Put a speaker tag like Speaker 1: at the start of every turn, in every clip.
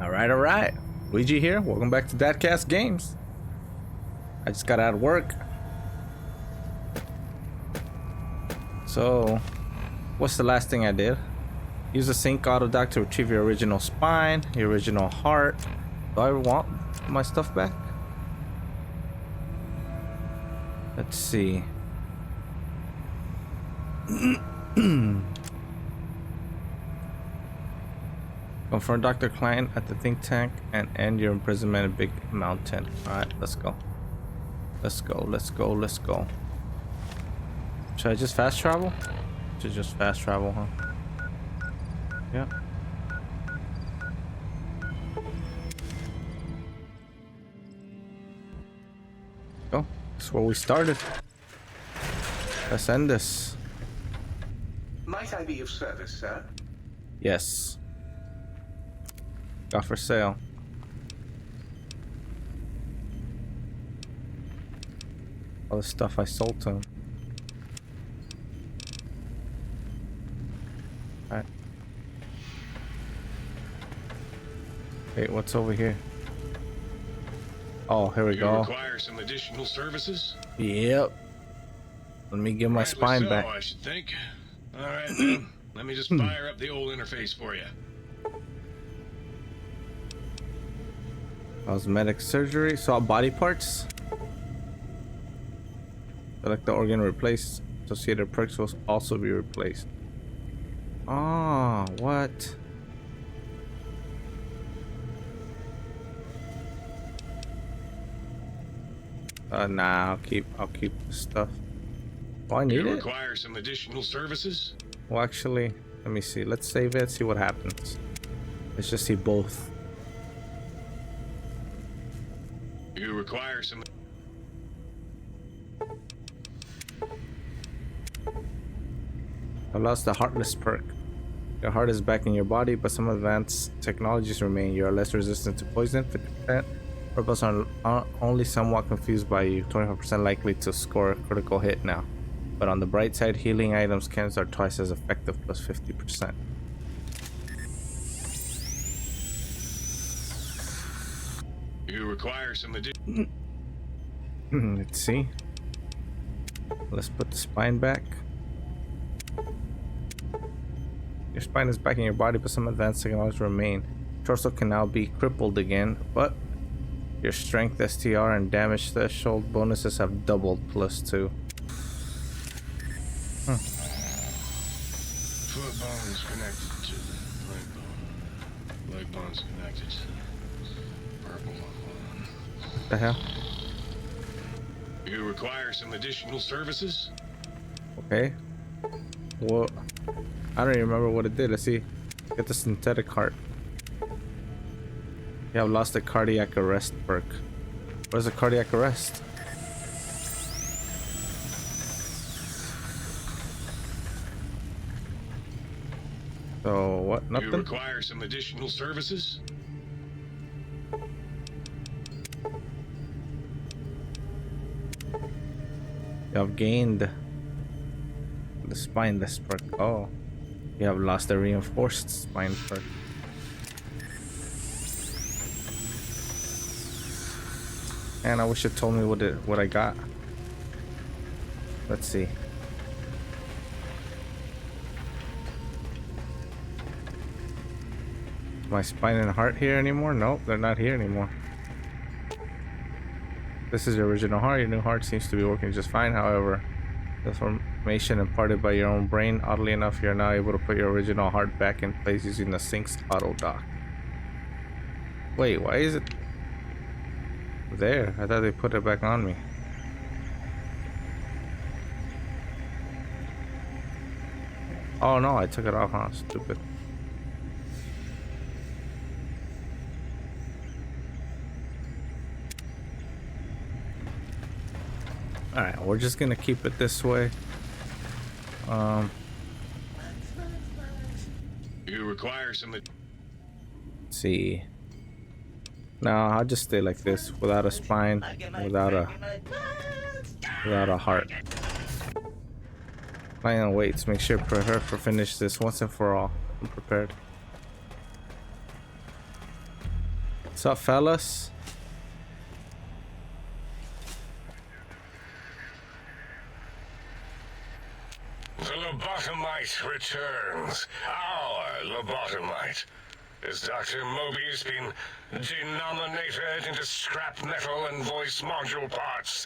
Speaker 1: All right. Luigi here. Welcome back to Dadcast Games. I just got out of work. So, what's the last thing I did? Use the sync auto dock to retrieve your original spine, your original heart. Do I want my stuff back? Let's see. Confront Dr. Klein at the think tank and end your imprisonment in Big Mountain. Alright, let's go. Let's go. Should I just fast travel? Should just fast travel, huh? Yeah. Go. That's where we started. Let's end this.
Speaker 2: Might I be of service, sir?
Speaker 1: Yes. Got for sale. All the stuff I sold to him. Alright. Wait, what's over here? Oh, here we go.
Speaker 3: Require some additional services?
Speaker 1: Yep. Let me get my spine
Speaker 3: so,
Speaker 1: back.
Speaker 3: I should think. All right, then. Let me just fire up the old interface for you.
Speaker 1: Cosmetic surgery. Saw body parts. Select the organ replaced. Associated perks will also be replaced. Oh, what? Nah, I'll keep the stuff. Oh, I need it.
Speaker 3: Require some additional services?
Speaker 1: Well, actually, let me see. Let's save it. See what happens. Let's just see both.
Speaker 3: You require some.
Speaker 1: I lost the heartless perk. Your heart is back in your body, but some advanced technologies remain. You are less resistant to poison, 50%. Purples are only somewhat confused by you. 25% likely to score a critical hit now. But on the bright side, healing items cans are twice as effective, plus 50%.
Speaker 3: You require some additional.
Speaker 1: Let's see. Let's put the spine back. Your spine is back in your body, but some advanced technologies remain. Torso can now be crippled again, but your strength, STR, and damage threshold bonuses have doubled, +2.
Speaker 3: Foot bone is connected to the leg bone. Leg bone's connected to the purple one.
Speaker 1: The hell?
Speaker 3: You require some additional services?
Speaker 1: Okay. Well, I don't even remember what it did. Let's see. Get the synthetic heart. Yeah, I've lost the cardiac arrest perk. Where's the cardiac arrest? So what? Nothing?
Speaker 3: You require some additional services?
Speaker 1: You have gained the spineless perk. Oh, you have lost the reinforced spine perk. And I wish it told me what I got. Let's see. My spine and heart here anymore? Nope, they're not here anymore. This is your original heart. Your new heart seems to be working just fine. However, the information imparted by your own brain, oddly enough, you're now able to put your original heart back in place using the sync's auto dock. Wait, why is it there? I thought they put it back on me. Oh no, I took it off, huh? Stupid. Alright, we're just gonna keep it this way.
Speaker 3: You require some.
Speaker 1: Let's see. No, I'll just stay like this, without a spine, without a heart. Lying on weights, make sure to finish this once and for all. I'm prepared. What's up, fellas?
Speaker 3: The lobotomite returns. Our lobotomite. Has Dr. Mobius been denominated into scrap metal and voice module parts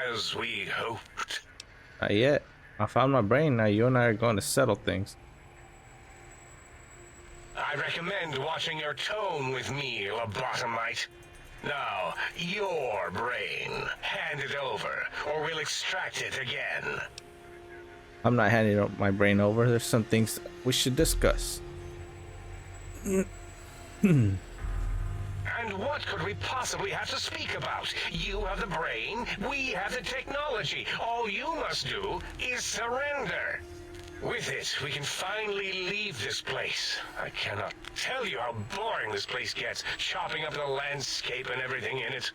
Speaker 3: as we hoped?
Speaker 1: Not yet. I found my brain. Now you and I are going to settle things.
Speaker 3: I recommend watching your tone with me, lobotomite. Now, your brain. Hand it over, or we'll extract it again.
Speaker 1: I'm not handing up my brain over. There's some things we should discuss.
Speaker 3: And what could we possibly have to speak about? You have the brain, we have the technology. All you must do is surrender. With it, we can finally leave this place. I cannot tell you how boring this place gets, chopping up the landscape and everything in it.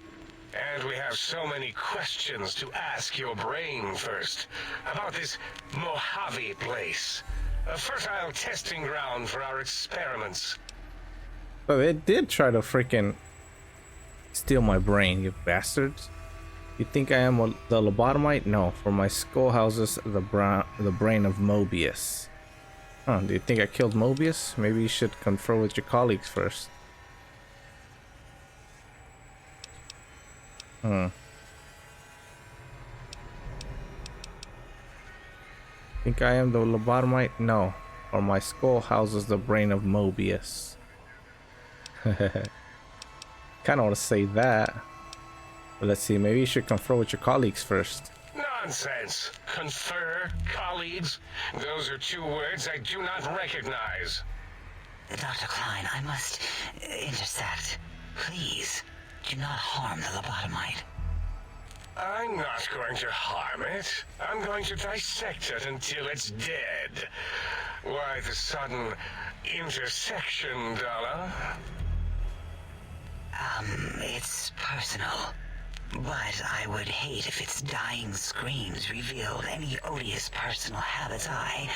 Speaker 3: And we have so many questions to ask your brain first. About this Mojave place. A fertile testing ground for our experiments.
Speaker 1: But they did try to freaking steal my brain, you bastards. You think I am the lobotomite? No, for my skull houses the brain of Mobius. Huh, do you think I killed Mobius? Maybe you should confer with your colleagues first. Think I am the lobotomite? No, for my skull houses the brain of Mobius. Kinda want to say that. But let's see, maybe you should confer with your colleagues first.
Speaker 3: Nonsense. Confer, colleagues. Those are two words I do not recognize.
Speaker 4: Dr. Klein, I must intersect. Please, do not harm the lobotomite.
Speaker 3: I'm not going to harm it. I'm going to dissect it until it's dead. Why the sudden intersection, Dalla?
Speaker 4: It's personal. But I would hate if its dying screams revealed any odious personal habits I,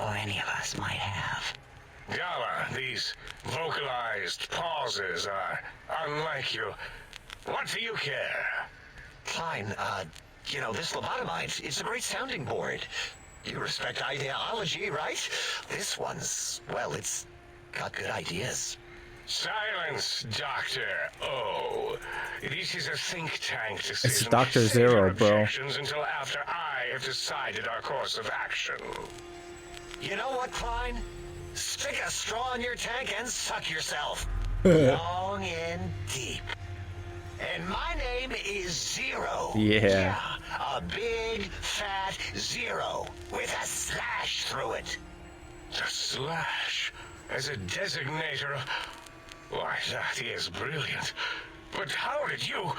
Speaker 4: or any of us, might have.
Speaker 3: Dalla, these vocalized pauses are unlike you. What do you care?
Speaker 5: Klein, this lobotomite, it's a great sounding board. You respect ideology, right? This one's, well, it's got good ideas.
Speaker 3: Silence, Dr. O. This is a think tank decision.
Speaker 1: It's Dr.
Speaker 3: Save
Speaker 1: Zero,
Speaker 3: your
Speaker 1: bro.
Speaker 3: objections until after I have decided our course of action.
Speaker 5: You know what, Klein? Stick a straw in your tank and suck yourself. Long and deep. And my name is Zero.
Speaker 1: Yeah.
Speaker 5: A big, fat zero with a slash through it.
Speaker 3: The slash as a designator. Why, that is brilliant. But how did you...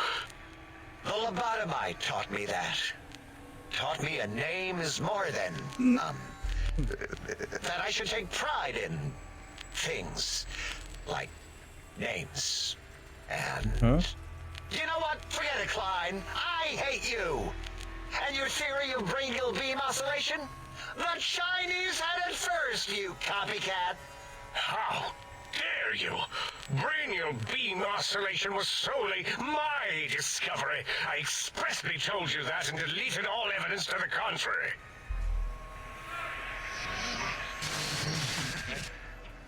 Speaker 5: The lobotomite taught me that. Taught me a name is more than, that I should take pride in things like names. And... You know what? Forget it, Klein. I hate you. And your theory of brain-gill beam oscillation? The Chinese had it first, you copycat.
Speaker 3: How dare you? Brainial beam oscillation was solely my discovery. I expressly told you that and deleted all evidence to the contrary.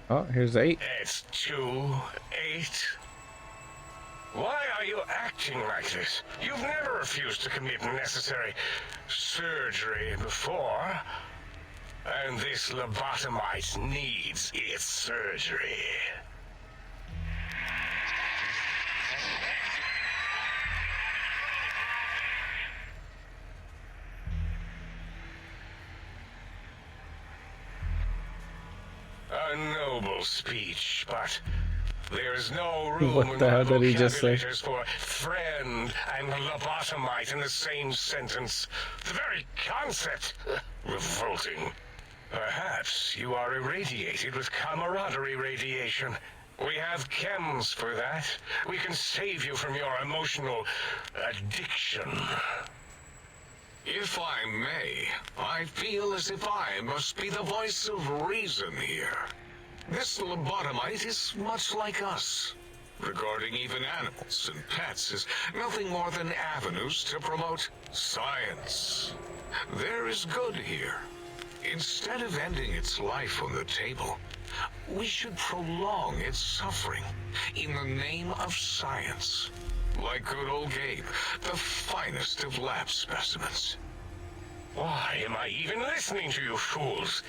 Speaker 1: Oh, here's 8.
Speaker 3: It's 2, 8. Why are you acting like this? You've never refused to commit necessary surgery before. And this lobotomite needs its surgery. A noble speech, but there's no room
Speaker 1: What
Speaker 3: in
Speaker 1: the hell
Speaker 3: my
Speaker 1: did he just say?
Speaker 3: vocabulators for friend and lobotomite in the same sentence. The very concept, revolting. Perhaps you are irradiated with camaraderie radiation. We have chems for that. We can save you from your emotional addiction.
Speaker 6: If I may, I feel as if I must be the voice of reason here. This lobotomite is much like us. regarding even animals and pets as nothing more than avenues to promote science. There is good here. Instead of ending its life on the table, we should prolong its suffering in the name of science. Like good old Gabe, the finest of lab specimens.
Speaker 3: Why am I even listening to you fools?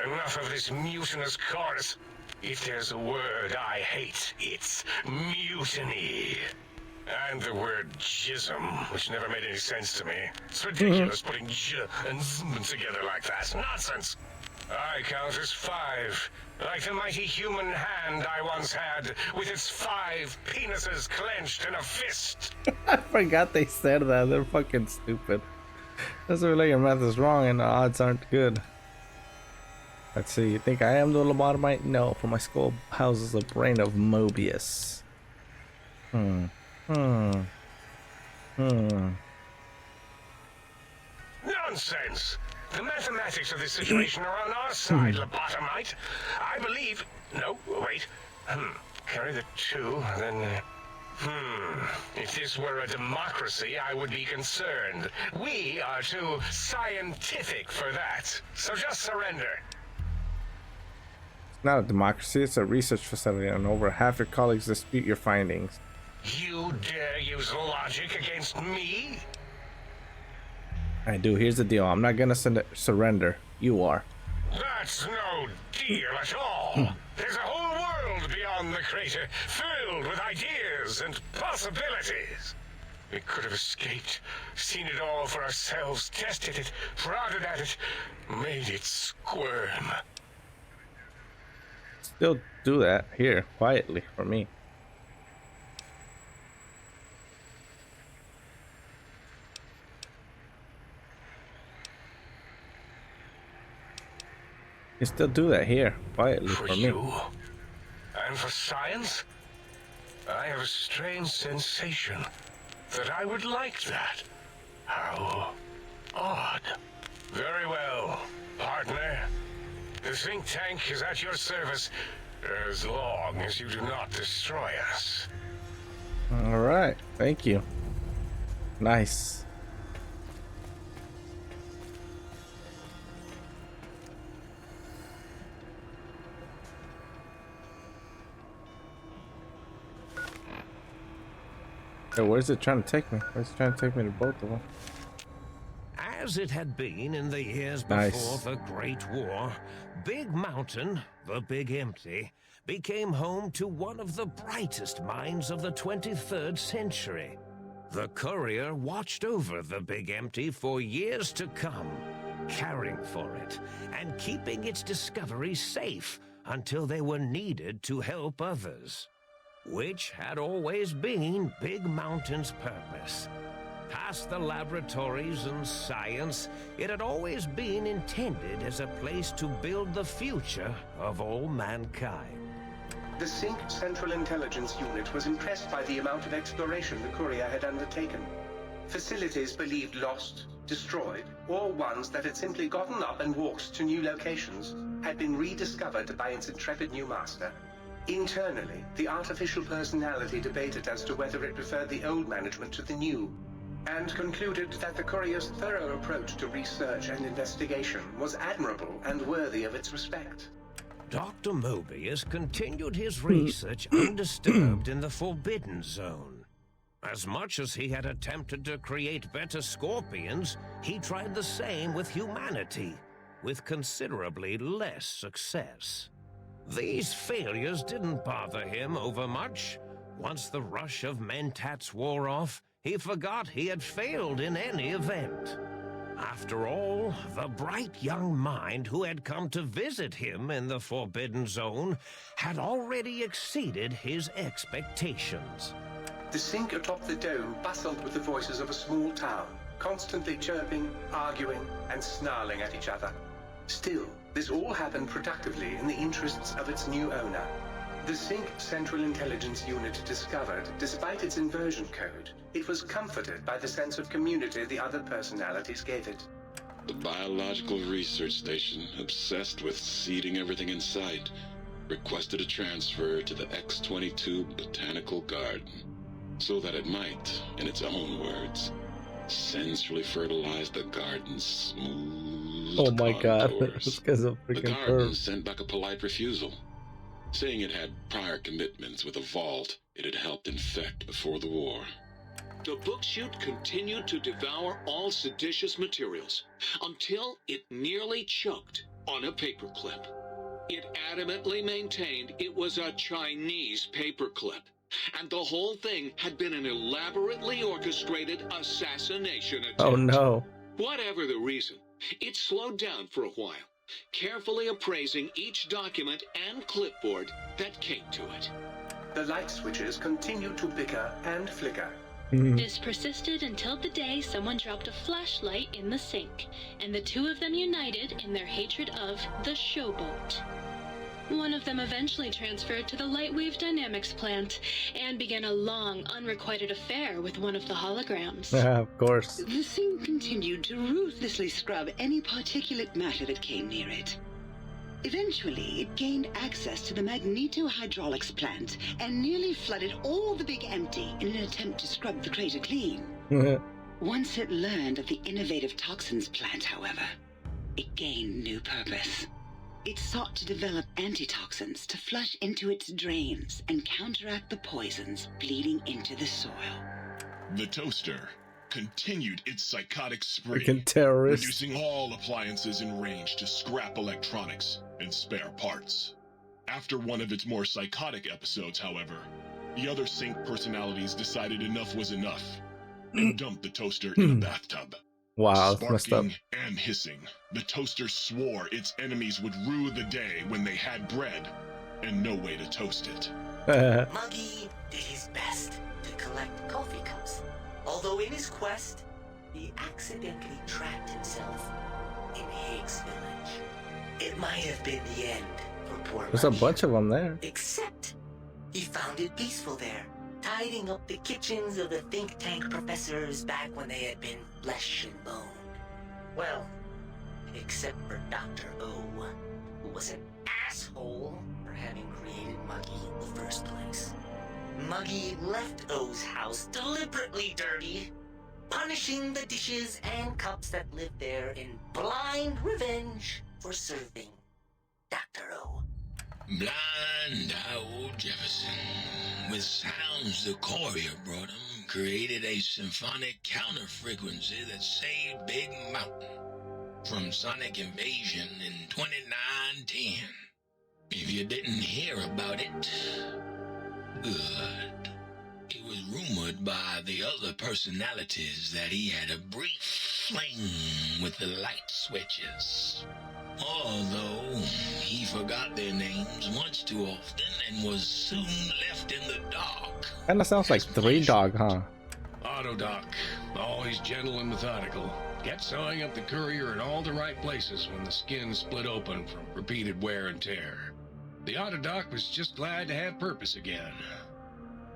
Speaker 3: Enough of this mutinous chorus. If there's a word I hate, it's mutiny. And the word jism, which never made any sense to me. It's ridiculous putting j and zm together like that. Nonsense. I count as 5, like the mighty human hand I once had, with its 5 penises clenched in a fist.
Speaker 1: I forgot they said that. They're fucking stupid. Doesn't like your math is wrong and the odds aren't good. Let's see. You think I am the lobotomite? No, for my skull houses a brain of Mobius.
Speaker 3: Nonsense! The mathematics of this situation are on our side, lobotomite. I believe... No, wait. Carry the 2, then... If this were a democracy, I would be concerned. We are too scientific for that. So just surrender.
Speaker 1: It's not a democracy, it's a research facility, and over half your colleagues dispute your findings.
Speaker 3: You dare use logic against me?
Speaker 1: I do. Here's the deal. I'm not gonna surrender. You are.
Speaker 3: That's no deal at all. There's a whole world beyond the crater, filled with ideas and possibilities. We could have escaped, seen it all for ourselves, tested it, prodded at it, made it squirm.
Speaker 1: Still do that here, quietly, for me. You still do that here, quietly,
Speaker 3: For
Speaker 1: for me.
Speaker 3: you? And for science? I have a strange sensation that I would like that. How odd. Very well, partner. The think tank is at your service as long as you do not destroy us.
Speaker 1: Alright, thank you. Nice. So where's it trying to take me? Where's it trying to take me to both of them?
Speaker 7: As it had been in the years
Speaker 1: Nice.
Speaker 7: before the Great War, Big Mountain, the Big Empty, became home to one of the brightest minds of the 23rd century. The courier watched over the Big Empty for years to come, caring for it and keeping its discoveries safe until they were needed to help others, which had always been Big Mountain's purpose. Past the laboratories and science, it had always been intended as a place to build the future of all mankind.
Speaker 2: The Sync Central Intelligence Unit was impressed by the amount of exploration the courier had undertaken. Facilities believed lost, destroyed, or ones that had simply gotten up and walked to new locations had been rediscovered by its intrepid new master. Internally, the artificial personality debated as to whether it preferred the old management to the new, and concluded that the courier's thorough approach to research and investigation was admirable and worthy of its respect.
Speaker 7: Dr. Mobius continued his research undisturbed in the Forbidden Zone. As much as he had attempted to create better scorpions, he tried the same with humanity, with considerably less success. These failures didn't bother him overmuch. Once the rush of mentats wore off, he forgot he had failed in any event. After all, the bright young mind who had come to visit him in the Forbidden Zone had already exceeded his expectations.
Speaker 2: The Sync atop the dome bustled with the voices of a small town, constantly chirping, arguing, and snarling at each other. Still, this all happened productively in the interests of its new owner. The Sync Central Intelligence Unit discovered, despite its inversion code, it was comforted by the sense of community the other personalities gave it.
Speaker 8: The biological research station, obsessed with seeding everything in sight. requested a transfer to the X-22 Botanical Garden so that it might, in its own words, sensually fertilize the garden's smooth
Speaker 1: Oh my god,
Speaker 8: contours.
Speaker 1: this guy's a
Speaker 8: The
Speaker 1: freaking
Speaker 8: garden
Speaker 1: perv.
Speaker 8: sent back a polite refusal, saying it had prior commitments with a vault it had helped infect before the war.
Speaker 9: The book chute continued to devour all seditious materials until it nearly choked on a paperclip. It adamantly maintained it was a Chinese paperclip, and the whole thing had been an elaborately orchestrated assassination attempt.
Speaker 1: Oh no.
Speaker 9: Whatever the reason, it slowed down for a while, carefully appraising each document and clipboard that came to it.
Speaker 2: The light switches continued to bicker and flicker.
Speaker 10: This persisted until the day someone dropped a flashlight in the sink, and the two of them united in their hatred of the showboat. One of them eventually transferred to the Lightwave Dynamics plant and began a long, unrequited affair with one of the holograms.
Speaker 1: Of course.
Speaker 4: The thing continued to ruthlessly scrub any particulate matter that came near it. Eventually, it gained access to the magnetohydraulics plant and nearly flooded all the Big Empty in an attempt to scrub the crater clean. Once it learned of the innovative toxins plant, however, it gained new purpose. It sought to develop antitoxins to flush into its drains and counteract the poisons bleeding into the soil.
Speaker 11: The toaster continued its psychotic spree,
Speaker 1: Freaking terrorist.
Speaker 11: reducing all appliances in range to scrap electronics and spare parts. After one of its more psychotic episodes, however, the other Sync personalities decided enough was enough and dumped the toaster in a bathtub.
Speaker 1: Wow, that's messed up.
Speaker 11: Sparking and hissing, the toaster swore its enemies would rue the day when they had bread and no way to toast it.
Speaker 5: Muggy did his best to collect coffee cups, although in his quest, he accidentally trapped himself in Higgs Village. It might have been the end for poor
Speaker 1: There's a
Speaker 5: Muggy,
Speaker 1: bunch of them there.
Speaker 5: except he found it peaceful there, tidying up the kitchens of the think tank professors back when they had been flesh and bone. Well, except for Dr. O, who was an asshole for having created Muggy in the first place. Muggy left O's house deliberately dirty, punishing the dishes and cups that lived there in blind revenge for serving Dr. O.
Speaker 12: Blind old Jefferson, with sounds the courier brought him, created a symphonic counter-frequency that saved Big Mountain from sonic invasion in 2910. If you didn't hear about it, good. It was rumored by the other personalities that he had a brief fling with the light switches. Although he forgot their names once too often and was soon left in the dark.
Speaker 1: Kinda sounds like Three Dog, huh?
Speaker 7: Autodoc, always gentle and methodical, kept sewing up the courier in all the right places when the skin split open from repeated wear and tear. The Autodoc was just glad to have purpose again.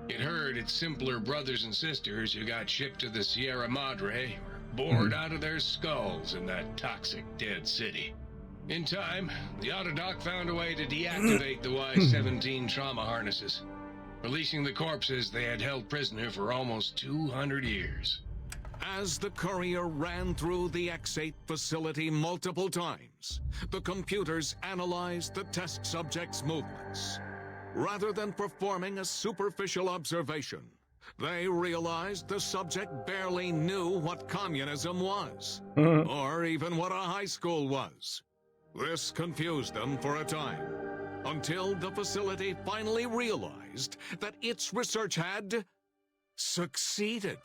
Speaker 7: It heard its simpler brothers and sisters who got shipped to the Sierra Madre were bored out of their skulls in that toxic dead city. In time, the Autodoc found a way to deactivate the Y-17 trauma harnesses, releasing the corpses they had held prisoner for almost 200 years.
Speaker 3: As the courier ran through the X8 facility multiple times, the computers analyzed the test subject's movements. Rather than performing a superficial observation, they realized the subject barely knew what communism was, or even what a high school was. This confused them for a time, until the facility finally realized that its research had succeeded.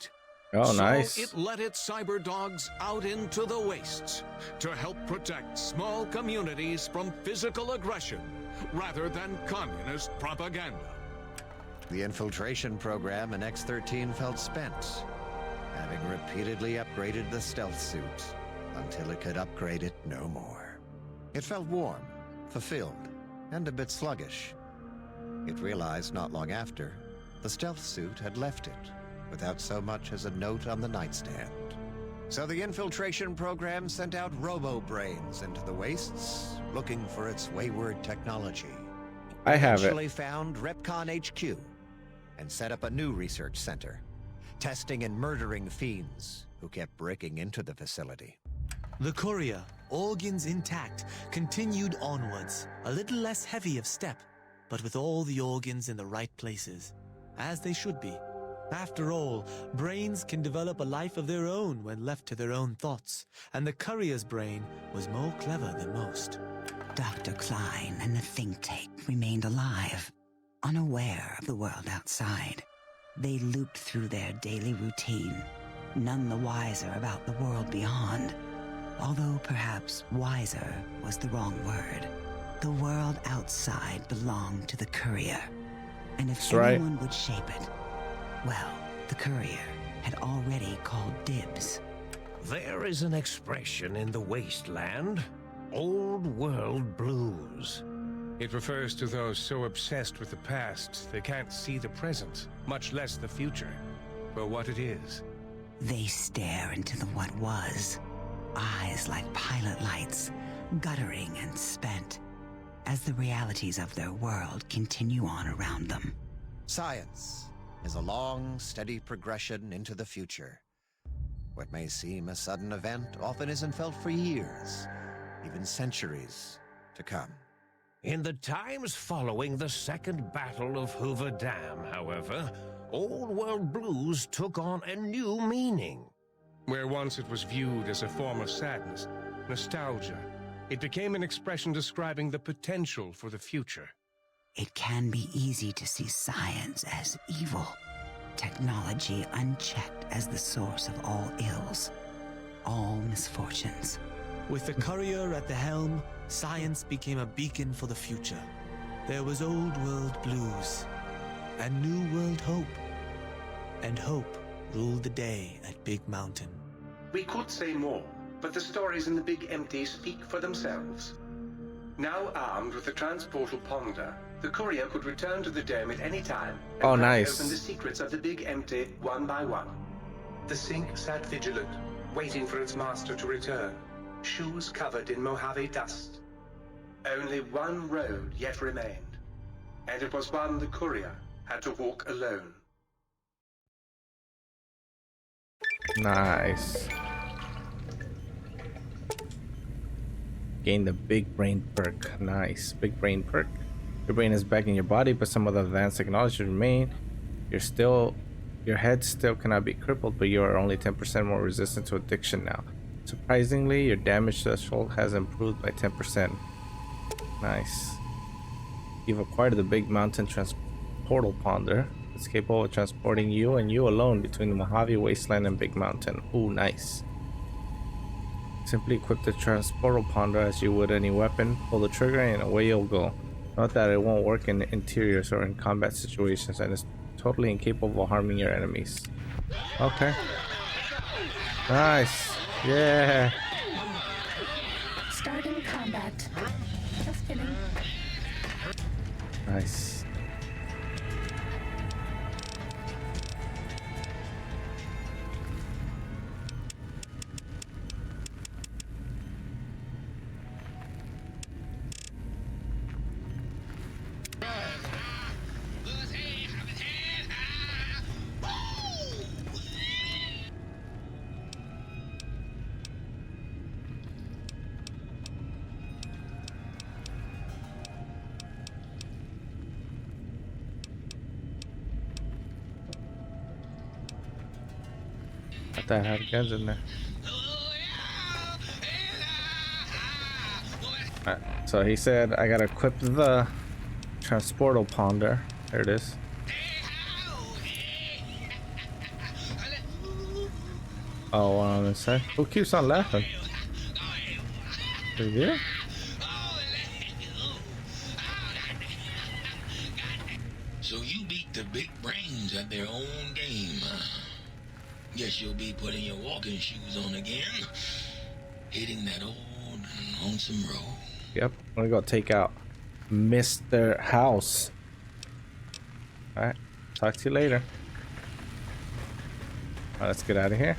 Speaker 1: Oh, nice.
Speaker 3: So it let its cyber dogs out into the wastes to help protect small communities from physical aggression rather than communist propaganda.
Speaker 13: The infiltration program in X-13 felt spent, having repeatedly upgraded the stealth suit until it could upgrade it no more. It felt warm, fulfilled, and a bit sluggish. It realized not long after, the stealth suit had left it, without so much as a note on the nightstand. So the infiltration program sent out robo-brains into the wastes, looking for its wayward technology.
Speaker 1: I have it.
Speaker 13: Eventually found Repcon HQ and set up a new research center, testing and murdering fiends who kept breaking into the facility.
Speaker 14: The courier, organs intact, continued onwards, a little less heavy of step, but with all the organs in the right places, as they should be. After all, brains can develop a life of their own when left to their own thoughts, and the courier's brain was more clever than most.
Speaker 4: Dr. Klein and the think tank remained alive, unaware of the world outside. They looped through their daily routine, none the wiser about the world beyond. Although perhaps wiser was the wrong word. The world outside belonged to the courier. And if anyone would shape it, well, the courier had already called dibs.
Speaker 7: There is an expression in the wasteland, old world blues.
Speaker 3: It refers to those so obsessed with the past they can't see the present, much less the future, for what it is.
Speaker 4: They stare into the what was, eyes like pilot lights, guttering and spent, as the realities of their world continue on around them.
Speaker 13: Science is a long, steady progression into the future. What may seem a sudden event often isn't felt for years, even centuries to come.
Speaker 7: In the times following the Second Battle of Hoover Dam, however, old world blues took on a new meaning.
Speaker 3: Where once it was viewed as a form of sadness, nostalgia, it became an expression describing the potential for the future.
Speaker 4: It can be easy to see science as evil, technology unchecked as the source of all ills, all misfortunes.
Speaker 14: With the courier at the helm, science became a beacon for the future. There was old world blues and new world hope. And hope ruled the day at Big Mountain.
Speaker 2: We could say more, but the stories in the Big Empty speak for themselves. Now armed with the transportal ponder, the courier could return to the dome at any time and
Speaker 1: nice.
Speaker 2: open the secrets of the Big Empty one by one. The sink sat vigilant, waiting for its master to return, shoes covered in Mojave dust. Only one road yet remained, and it was one the courier had to walk alone.
Speaker 1: Nice. Gain the big brain perk. Nice. Big brain perk. Your brain is back in your body, but some other advanced technology remain. Your head still cannot be crippled, but you are only 10% more resistant to addiction now. Surprisingly, your damage threshold has improved by 10%. Nice. You've acquired the Big Mountain Transportal Ponder. It's capable of transporting you and you alone between the Mojave Wasteland and Big Mountain. Ooh, nice. Simply equip the Transportal Ponder as you would any weapon, pull the trigger, and away you'll go. Note that it won't work in interiors or in combat situations, and is totally incapable of harming your enemies. Okay. Nice. Yeah.
Speaker 15: Starting combat. Just kidding.
Speaker 1: Nice. That had guns in there. Alright, so he said I gotta equip the transportal ponder. There it is. Oh, on this side. Who keeps on laughing? They do?
Speaker 12: So you beat the big brains at their own game, huh? Guess you'll be putting your walking shoes on again, hitting that old lonesome road.
Speaker 1: Yep, I'm gonna go take out Mr. House. Alright, talk to you later. Alright, let's get out of here.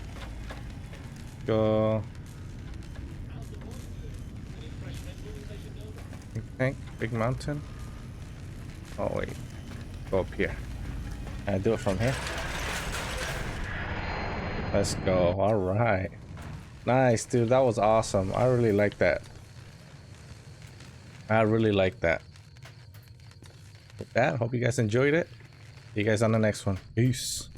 Speaker 1: Go. Big tank, Big Mountain. Oh wait, go up here. Can I do it from here? Let's go. All right. Nice, dude. That was awesome. I really like that. I really like that. With that, hope you guys enjoyed it. See you guys on the next one. Peace.